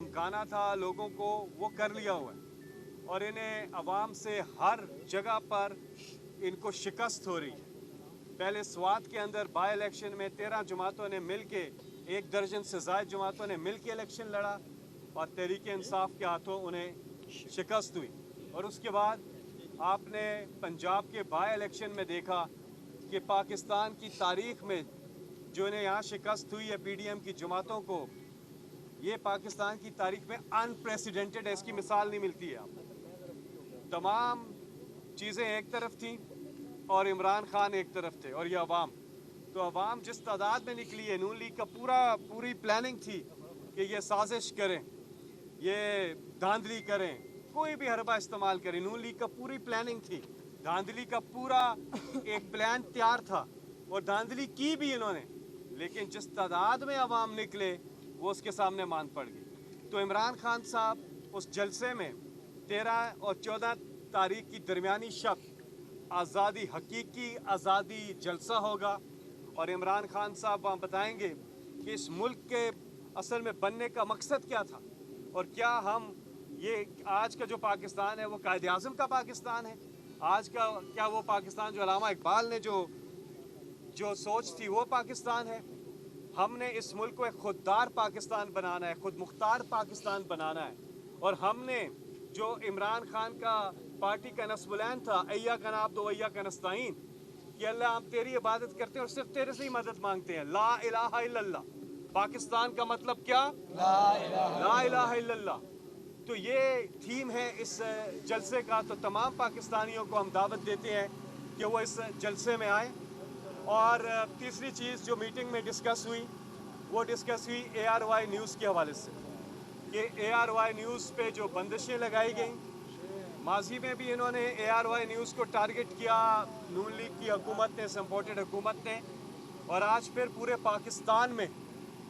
धमकाना था लोगों को वो कर लिया हुआ है और इन्हें अवाम से हर जगह पर इनको शिकस्त हो रही है। पहले स्वात के अंदर बाई इलेक्शन में 13 जमातों ने मिल के 1 दर्जन से ज़ायद जमातों ने मिल के इलेक्शन लड़ा और तहरीक इंसाफ के हाथों उन्हें शिकस्त हुई। और उसके बाद आपने पंजाब के बाई इलेक्शन में देखा कि पाकिस्तान की तारीख में जो इन्हें यहाँ शिकस्त हुई है PDM की जमातों को, ये पाकिस्तान की तारीख में अनप्रेसिडेंटेड है, इसकी मिसाल नहीं मिलती है। आप तमाम चीज़ें एक तरफ थी और इमरान खान एक तरफ थे और ये अवाम, तो अवाम जिस तादाद में निकली है, नून लीग का पूरी प्लानिंग थी कि ये साजिश करें, ये धांधली करें, कोई भी हरबा इस्तेमाल करें। नून लीग का पूरी प्लानिंग थी, धांधली का पूरा एक प्लान तैयार था और धांधली की भी इन्होंने, लेकिन जिस तादाद में अवाम निकले वो उसके सामने मान पड़ गई। तो इमरान खान साहब उस जलसे में 13 और 14 तारीख की दरमियानी शब आज़ादी, हकीकी आज़ादी जलसा होगा और इमरान खान साहब वहाँ बताएंगे कि इस मुल्क के असल में बनने का मकसद क्या था और क्या हम ये आज का जो पाकिस्तान है वो कायदे आज़म का पाकिस्तान है, आज का क्या वो पाकिस्तान जो अल्लामा इकबाल ने जो सोच थी वो पाकिस्तान है। हमने इस मुल्क को एक खुददार पाकिस्तान बनाना है, खुद मुख्तार पाकिस्तान बनाना है। और हमने जो इमरान खान का पार्टी का नस्बुलैन था, अय्या का नाब्दु व अय्या का नस्तईन, कि अल्लाह हम तेरी इबादत करते हैं और सिर्फ तेरे से ही मदद मांगते हैं। ला इलाहा इल्लल्लाह, पाकिस्तान का मतलब क्या? ला इलाहा इल्लल्लाह। तो ये थीम है इस जलसे का। तो तमाम पाकिस्तानियों को हम दावत देते हैं कि वो इस जलसे में आए। और तीसरी चीज़ जो मीटिंग में डिस्कस हुई वो डिस्कस हुई ARY न्यूज़ के हवाले से कि ARY न्यूज़ पे जो बंदिशें लगाई गई, माजी में भी इन्होंने ARY न्यूज़ को टारगेट किया, नून लीग की हुकूमत ने, सपोर्टेड हुकूमत ने, और आज फिर पूरे पाकिस्तान में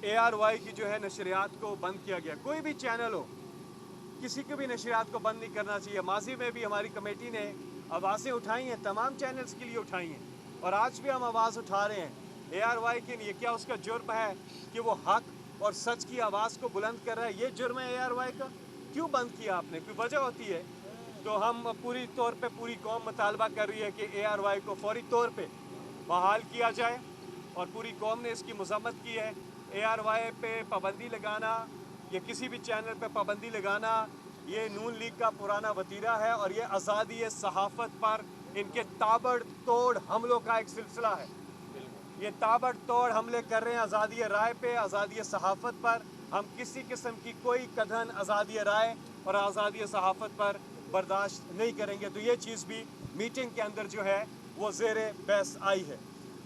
ARY की जो है नशरियात को बंद किया गया। कोई भी चैनल हो, किसी को भी नशरियात को बंद नहीं करना चाहिए। माजी में भी हमारी कमेटी ने आवाज़ें उठाई हैं, तमाम चैनल्स के लिए उठाई हैं और आज भी हम आवाज़ उठा रहे हैं ARY के लिए। क्या उसका जुर्म है कि वो हक और सच की आवाज़ को बुलंद कर रहा है? ये जुर्म है ARY का? क्यों बंद किया आपने? कोई वजह होती है। तो हम पूरी तौर पे पूरी कौम मुतालबा कर रही है कि ARY को फौरी तौर पे बहाल किया जाए और पूरी कौम ने इसकी मज़म्मत की है। ARY पे पाबंदी लगाना या किसी भी चैनल पे पाबंदी लगाना ये नून लीग का पुराना वतीरा है और ये आज़ादी सहाफ़त पर इनके ताबड़तोड़ हमलों का एक सिलसिला है। ये ताबड़तोड़ हमले कर रहे हैं आज़ादी राय पे, आज़ादी सहाफ़त पर। हम किसी किस्म की कोई कदन आज़ादी राय और आज़ादी सहाफ़त पर बर्दाश्त नहीं करेंगे। तो ये चीज़ भी मीटिंग के अंदर जो है वो ज़ेरे बहस आई है।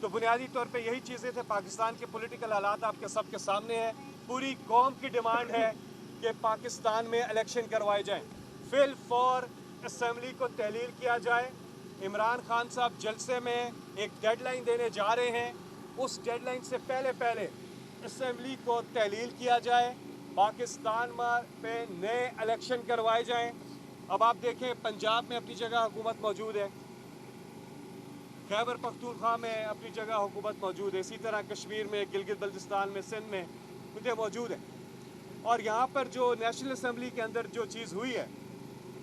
तो बुनियादी तौर पे यही चीज़ें थे। पाकिस्तान के पॉलिटिकल हालात आपके सबके सामने है। पूरी कौम की डिमांड है कि पाकिस्तान में इलेक्शन करवाए जाएँ, फिल फॉर असम्बली को तहलील किया जाए। इमरान खान साहब जलसे में एक डेडलाइन देने जा रहे हैं, उस डेडलाइन से पहले असम्बली को तहलील किया जाए, पाकिस्तान पे नए इलेक्शन करवाए जाएं। अब आप देखें पंजाब में अपनी जगह हुकूमत मौजूद है, खैबर पख्तूनख्वा में अपनी जगह हुकूमत मौजूद है, इसी तरह कश्मीर में, गिलगित बल्तिस्तान में, सिंध में मुद्दे मौजूद हैं। और यहाँ पर जो नेशनल असम्बली के अंदर जो चीज़ हुई है,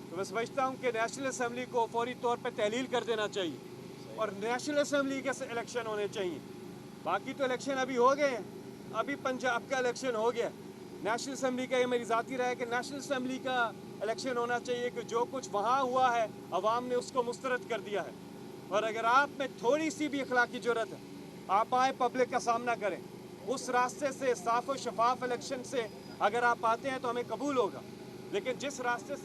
तो मैं समझता हूँ कि नेशनल असम्बली को फौरी तौर पर तहलील कर देना चाहिए और नेशनल असम्बली के इलेक्शन होने चाहिए। बाकी तो इलेक्शन अभी हो गए हैं, अभी पंजाब का इलेक्शन हो गया, नेशनल असम्बली का ये मेरी ज़ाती राय है कि नेशनल असम्बली का इलेक्शन होना चाहिए कि जो कुछ वहाँ हुआ है अवाम ने उसको मुस्तरद कर दिया है। और अगर आप में थोड़ी सी भी अखलाकी ज़रूरत है, आप आए, पब्लिक का सामना करें, उस रास्ते से साफ़ और शफाफ इलेक्शन से अगर आप आते हैं तो हमें कबूल होगा। लेकिन जिस रास्ते से